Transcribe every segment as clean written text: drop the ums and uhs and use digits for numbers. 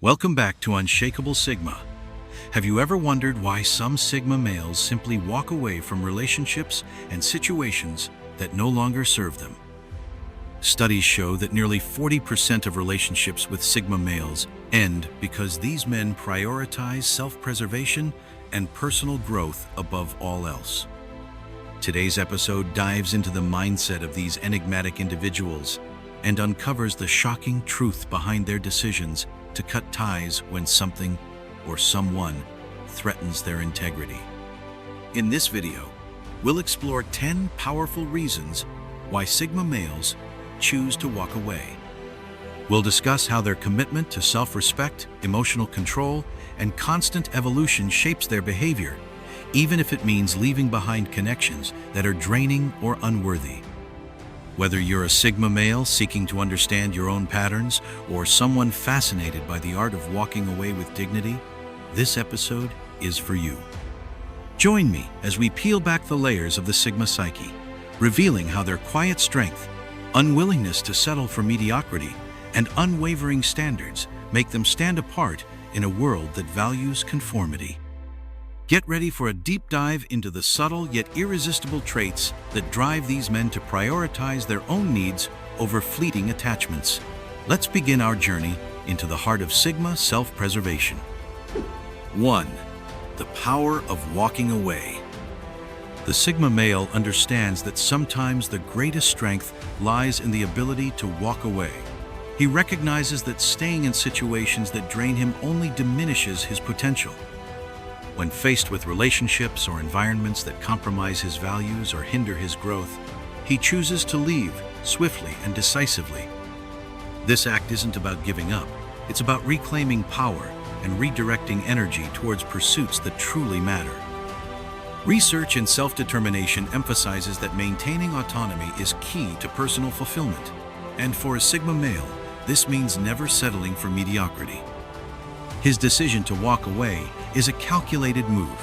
Welcome back to Unshakable Sigma. Have you ever wondered why some Sigma males simply walk away from relationships and situations that no longer serve them? Studies show that nearly 40% of relationships with Sigma males end because these men prioritize self-preservation and personal growth above all else. Today's episode dives into the mindset of these enigmatic individuals and uncovers the shocking truth behind their decisions to cut ties when something or someone threatens their integrity. In this video, we'll explore 10 powerful reasons why Sigma males choose to walk away. We'll discuss how their commitment to self-respect, emotional control, and constant evolution shapes their behavior, even if it means leaving behind connections that are draining or unworthy. Whether you're a Sigma male seeking to understand your own patterns or someone fascinated by the art of walking away with dignity, this episode is for you. Join me as we peel back the layers of the Sigma psyche, revealing how their quiet strength, unwillingness to settle for mediocrity, and unwavering standards make them stand apart in a world that values conformity. Get ready for a deep dive into the subtle yet irresistible traits that drive these men to prioritize their own needs over fleeting attachments. Let's begin our journey into the heart of Sigma self-preservation. 1. The power of walking away. The Sigma male understands that sometimes the greatest strength lies in the ability to walk away. He recognizes that staying in situations that drain him only diminishes his potential. When faced with relationships or environments that compromise his values or hinder his growth, he chooses to leave swiftly and decisively. This act isn't about giving up, it's about reclaiming power and redirecting energy towards pursuits that truly matter. Research in self-determination emphasizes that maintaining autonomy is key to personal fulfillment, and for a Sigma male, this means never settling for mediocrity. His decision to walk away is a calculated move,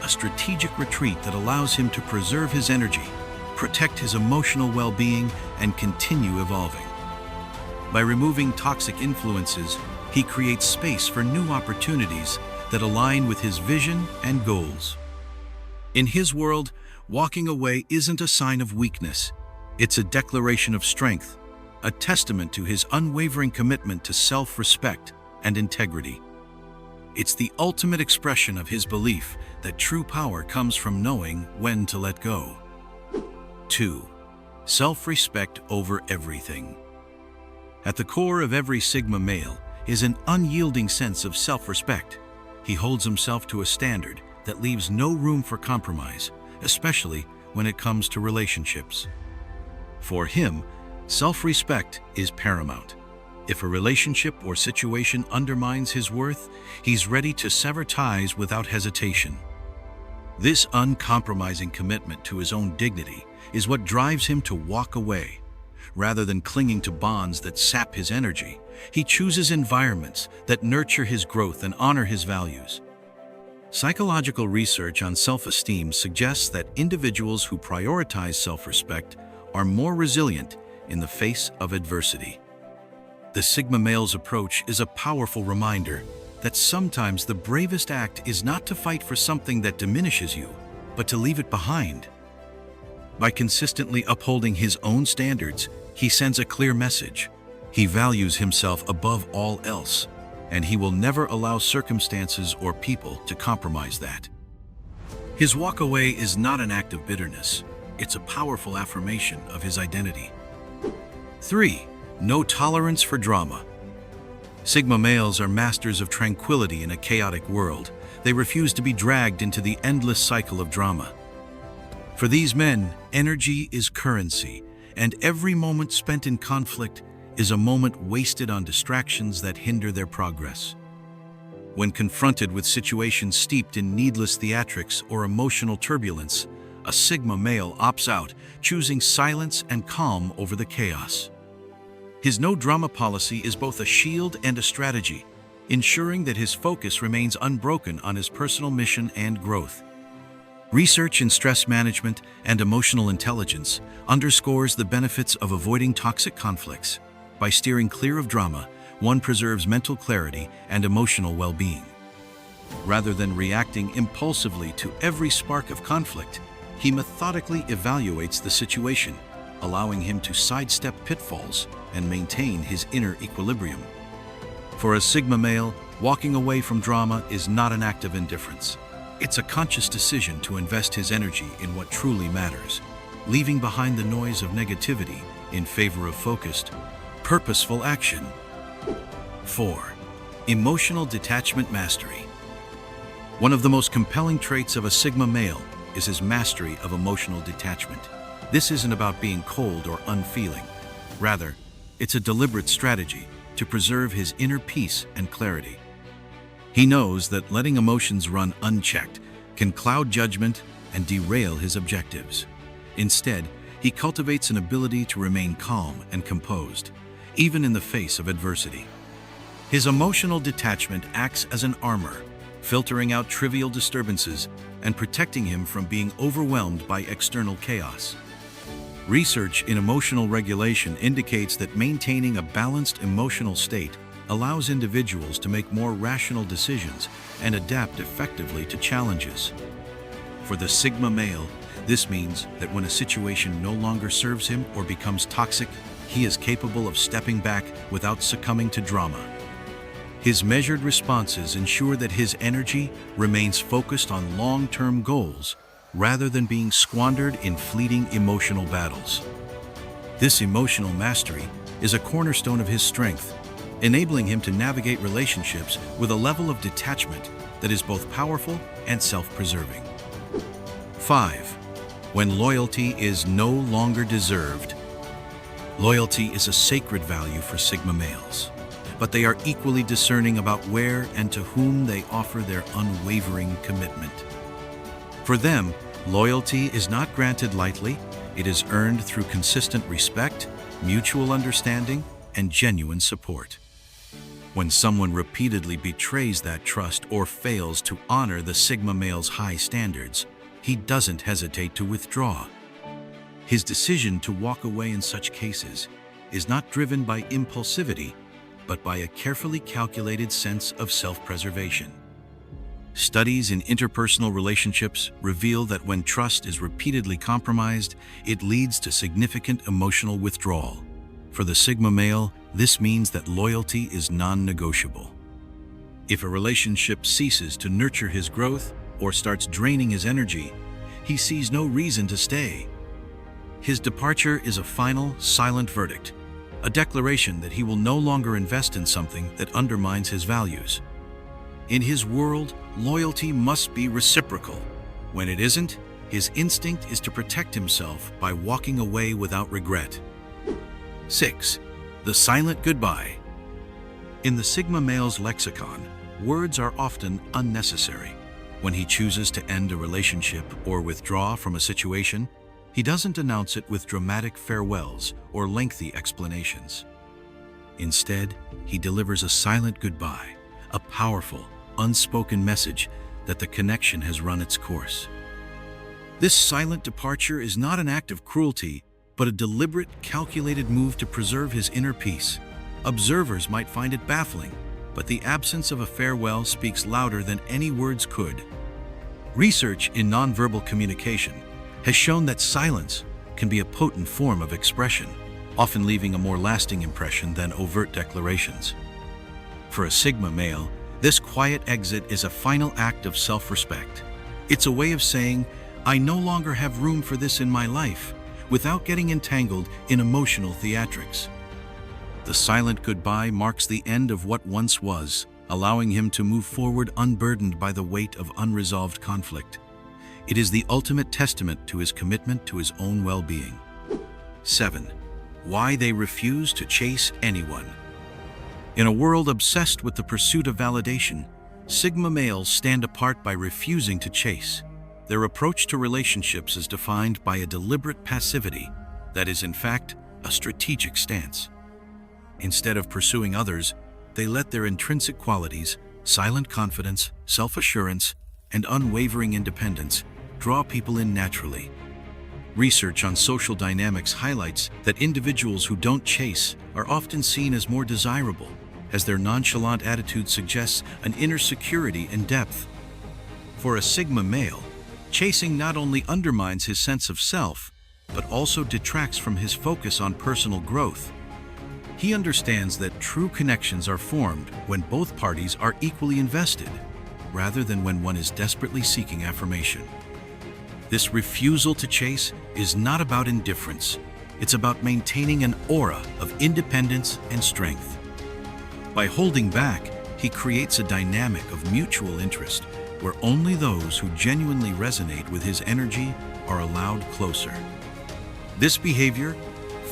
a strategic retreat that allows him to preserve his energy, protect his emotional well-being, and continue evolving. By removing toxic influences, he creates space for new opportunities that align with his vision and goals. In his world, walking away isn't a sign of weakness. It's a declaration of strength, a testament to his unwavering commitment to self-respect and integrity. It's the ultimate expression of his belief that true power comes from knowing when to let go. 2. Self-respect over everything. At the core of every Sigma male is an unyielding sense of self-respect. He holds himself to a standard that leaves no room for compromise, especially when it comes to relationships. For him, self-respect is paramount. If a relationship or situation undermines his worth, he's ready to sever ties without hesitation. This uncompromising commitment to his own dignity is what drives him to walk away. Rather than clinging to bonds that sap his energy, he chooses environments that nurture his growth and honor his values. Psychological research on self-esteem suggests that individuals who prioritize self-respect are more resilient in the face of adversity. The Sigma male's approach is a powerful reminder that sometimes the bravest act is not to fight for something that diminishes you, but to leave it behind. By consistently upholding his own standards, he sends a clear message. He values himself above all else, and he will never allow circumstances or people to compromise that. His walk away is not an act of bitterness. It's a powerful affirmation of his identity. 3. No tolerance for drama. Sigma males are masters of tranquility in a chaotic world. They refuse to be dragged into the endless cycle of drama. For these men, energy is currency, and every moment spent in conflict is a moment wasted on distractions that hinder their progress. When confronted with situations steeped in needless theatrics or emotional turbulence, a Sigma male opts out, choosing silence and calm over the chaos. His no-drama policy is both a shield and a strategy, ensuring that his focus remains unbroken on his personal mission and growth. Research in stress management and emotional intelligence underscores the benefits of avoiding toxic conflicts. By steering clear of drama, one preserves mental clarity and emotional well-being. Rather than reacting impulsively to every spark of conflict, he methodically evaluates the situation, allowing him to sidestep pitfalls and maintain his inner equilibrium. For a Sigma male, walking away from drama is not an act of indifference. It's a conscious decision to invest his energy in what truly matters, leaving behind the noise of negativity in favor of focused, purposeful action. 4. Emotional detachment mastery. One of the most compelling traits of a Sigma male is his mastery of emotional detachment. This isn't about being cold or unfeeling. Rather, it's a deliberate strategy to preserve his inner peace and clarity. He knows that letting emotions run unchecked can cloud judgment and derail his objectives. Instead, he cultivates an ability to remain calm and composed, even in the face of adversity. His emotional detachment acts as an armor, filtering out trivial disturbances and protecting him from being overwhelmed by external chaos. Research in emotional regulation indicates that maintaining a balanced emotional state allows individuals to make more rational decisions and adapt effectively to challenges. For the Sigma male, this means that when a situation no longer serves him or becomes toxic, he is capable of stepping back without succumbing to drama. His measured responses ensure that his energy remains focused on long-term goals rather than being squandered in fleeting emotional battles. This emotional mastery is a cornerstone of his strength, enabling him to navigate relationships with a level of detachment that is both powerful and self-preserving. 5. When loyalty is no longer deserved. Loyalty is a sacred value for Sigma males, but they are equally discerning about where and to whom they offer their unwavering commitment. For them, loyalty is not granted lightly. It is earned through consistent respect, mutual understanding, and genuine support. When someone repeatedly betrays that trust or fails to honor the Sigma male's high standards, he doesn't hesitate to withdraw. His decision to walk away in such cases is not driven by impulsivity, but by a carefully calculated sense of self-preservation. Studies in interpersonal relationships reveal that when trust is repeatedly compromised, it leads to significant emotional withdrawal. For the Sigma male, this means that loyalty is non-negotiable. If a relationship ceases to nurture his growth or starts draining his energy, he sees no reason to stay. His departure is a final, silent verdict, a declaration that he will no longer invest in something that undermines his values. In his world, loyalty must be reciprocal. When it isn't, his instinct is to protect himself by walking away without regret. 6. The silent goodbye. In the Sigma male's lexicon, words are often unnecessary. When he chooses to end a relationship or withdraw from a situation, he doesn't announce it with dramatic farewells or lengthy explanations. Instead, he delivers a silent goodbye, a powerful, unspoken message that the connection has run its course. This silent departure is not an act of cruelty, but a deliberate, calculated move to preserve his inner peace. Observers might find it baffling, but the absence of a farewell speaks louder than any words could. Research in nonverbal communication has shown that silence can be a potent form of expression, often leaving a more lasting impression than overt declarations. For a Sigma male, this quiet exit is a final act of self-respect. It's a way of saying, "I no longer have room for this in my life," without getting entangled in emotional theatrics. The silent goodbye marks the end of what once was, allowing him to move forward unburdened by the weight of unresolved conflict. It is the ultimate testament to his commitment to his own well-being. 7. Why they refuse to chase anyone. In a world obsessed with the pursuit of validation, Sigma males stand apart by refusing to chase. Their approach to relationships is defined by a deliberate passivity that is, in fact, a strategic stance. Instead of pursuing others, they let their intrinsic qualities, silent confidence, self-assurance, and unwavering independence, draw people in naturally. Research on social dynamics highlights that individuals who don't chase are often seen as more desirable, as their nonchalant attitude suggests an inner security and depth. For a Sigma male, chasing not only undermines his sense of self, but also detracts from his focus on personal growth. He understands that true connections are formed when both parties are equally invested, rather than when one is desperately seeking affirmation. This refusal to chase is not about indifference. It's about maintaining an aura of independence and strength. By holding back, he creates a dynamic of mutual interest where only those who genuinely resonate with his energy are allowed closer. This behavior,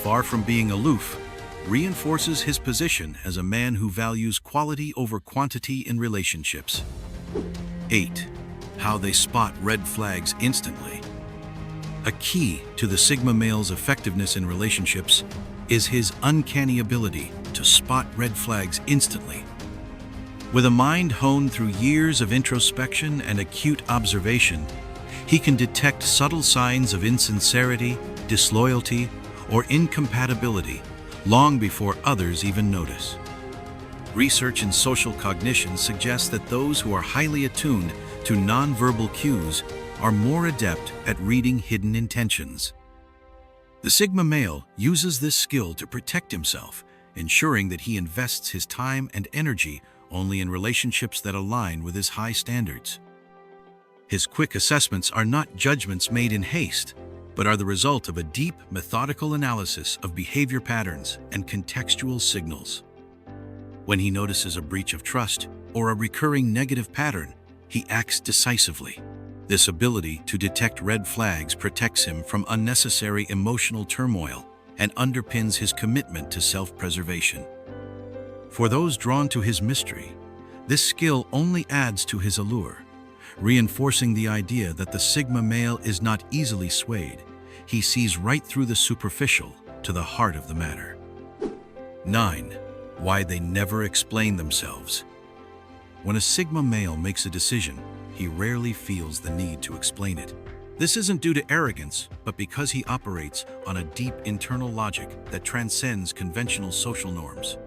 far from being aloof, reinforces his position as a man who values quality over quantity in relationships. 8. How they spot red flags instantly. A key to the Sigma male's effectiveness in relationships is his uncanny ability to spot red flags instantly. With a mind honed through years of introspection and acute observation, he can detect subtle signs of insincerity, disloyalty, or incompatibility long before others even notice. Research in social cognition suggests that those who are highly attuned to nonverbal cues are more adept at reading hidden intentions. The Sigma male uses this skill to protect himself, ensuring that he invests his time and energy only in relationships that align with his high standards. His quick assessments are not judgments made in haste, but are the result of a deep, methodical analysis of behavior patterns and contextual signals. When he notices a breach of trust or a recurring negative pattern, he acts decisively. This ability to detect red flags protects him from unnecessary emotional turmoil and underpins his commitment to self-preservation. For those drawn to his mystery, this skill only adds to his allure, reinforcing the idea that the Sigma male is not easily swayed. He sees right through the superficial to the heart of the matter. 9. Why they never explain themselves. When a Sigma male makes a decision, he rarely feels the need to explain it. This isn't due to arrogance, but because he operates on a deep internal logic that transcends conventional social norms.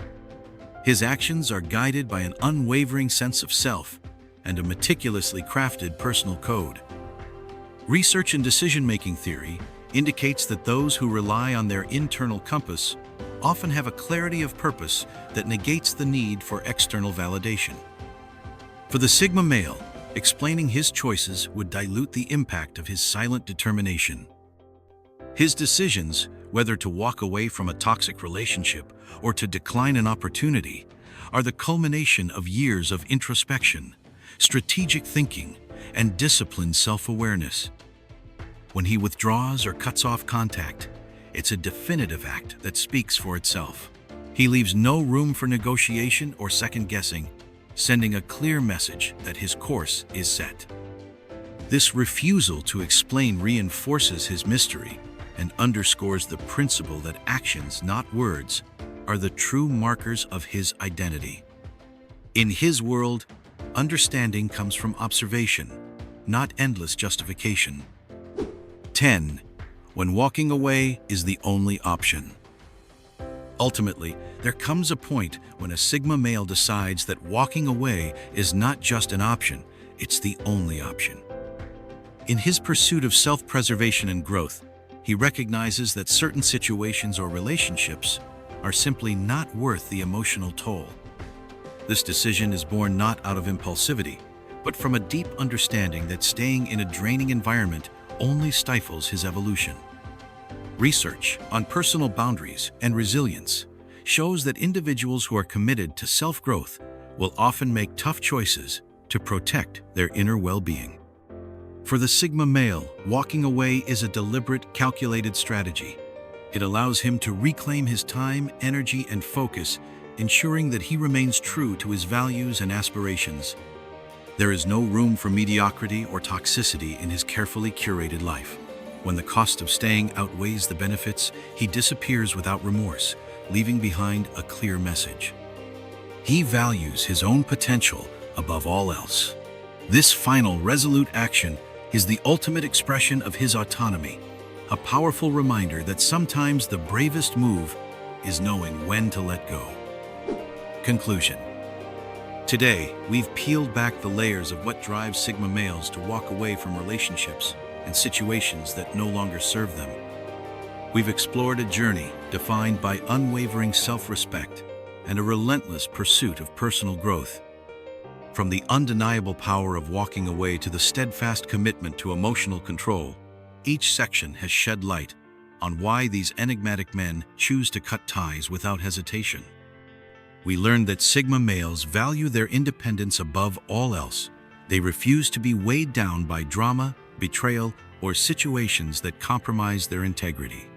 His actions are guided by an unwavering sense of self and a meticulously crafted personal code. Research in decision-making theory indicates that those who rely on their internal compass often have a clarity of purpose that negates the need for external validation. For the Sigma male, explaining his choices would dilute the impact of his silent determination. His decisions, whether to walk away from a toxic relationship or to decline an opportunity, are the culmination of years of introspection, strategic thinking, and disciplined self-awareness. When he withdraws or cuts off contact, it's a definitive act that speaks for itself. He leaves no room for negotiation or second-guessing, sending a clear message that his course is set. This refusal to explain reinforces his mystery and underscores the principle that actions, not words, are the true markers of his identity. In his world, understanding comes from observation, not endless justification. 10. When walking away is the only option. Ultimately, there comes a point when a Sigma male decides that walking away is not just an option, it's the only option. In his pursuit of self-preservation and growth, he recognizes that certain situations or relationships are simply not worth the emotional toll. This decision is born not out of impulsivity, but from a deep understanding that staying in a draining environment only stifles his evolution. Research on personal boundaries and resilience shows that individuals who are committed to self-growth will often make tough choices to protect their inner well-being. For the Sigma male, walking away is a deliberate, calculated strategy. It allows him to reclaim his time, energy, and focus, ensuring that he remains true to his values and aspirations. There is no room for mediocrity or toxicity in his carefully curated life. When the cost of staying outweighs the benefits, he disappears without remorse, leaving behind a clear message. He values his own potential above all else. This final resolute action is the ultimate expression of his autonomy, a powerful reminder that sometimes the bravest move is knowing when to let go. Conclusion. Today, we've peeled back the layers of what drives Sigma males to walk away from relationships and situations that no longer serve them. We've explored a journey defined by unwavering self-respect and a relentless pursuit of personal growth. From the undeniable power of walking away to the steadfast commitment to emotional control, each section has shed light on why these enigmatic men choose to cut ties without hesitation. We learned that Sigma males value their independence above all else. They refuse to be weighed down by drama, betrayal, or situations that compromise their integrity.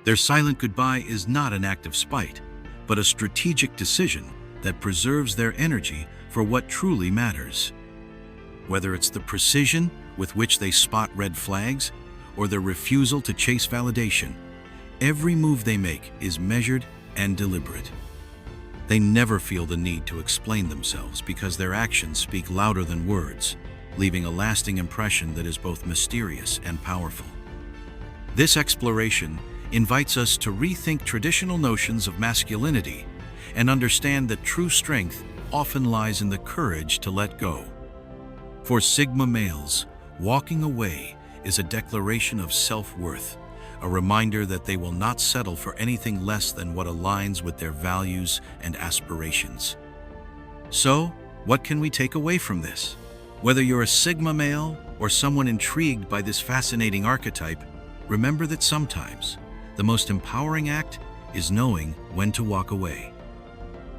Their silent goodbye is not an act of spite, but a strategic decision that preserves their energy for what truly matters. Whether it's the precision with which they spot red flags or their refusal to chase validation, every move they make is measured and deliberate. They never feel the need to explain themselves because their actions speak louder than words, leaving a lasting impression that is both mysterious and powerful. This exploration invites us to rethink traditional notions of masculinity and understand that true strength often lies in the courage to let go. For Sigma males, walking away is a declaration of self-worth, a reminder that they will not settle for anything less than what aligns with their values and aspirations. So, what can we take away from this? Whether you're a Sigma male or someone intrigued by this fascinating archetype, remember that sometimes the most empowering act is knowing when to walk away.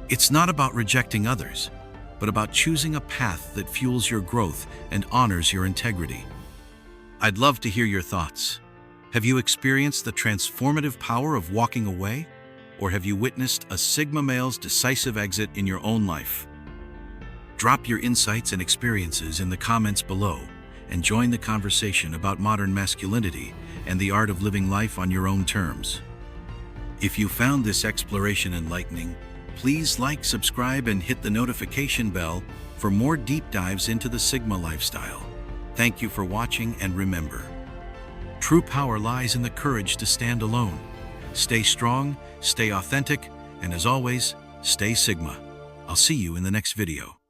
It's not about rejecting others, but about choosing a path that fuels your growth and honors your integrity. I'd love to hear your thoughts. Have you experienced the transformative power of walking away? Or have you witnessed a Sigma male's decisive exit in your own life? Drop your insights and experiences in the comments below and join the conversation about modern masculinity and the art of living life on your own terms. If you found this exploration enlightening, please like, subscribe, and hit the notification bell for more deep dives into the Sigma lifestyle. Thank you for watching, and remember, true power lies in the courage to stand alone. Stay strong, stay authentic, and as always, stay Sigma. I'll see you in the next video.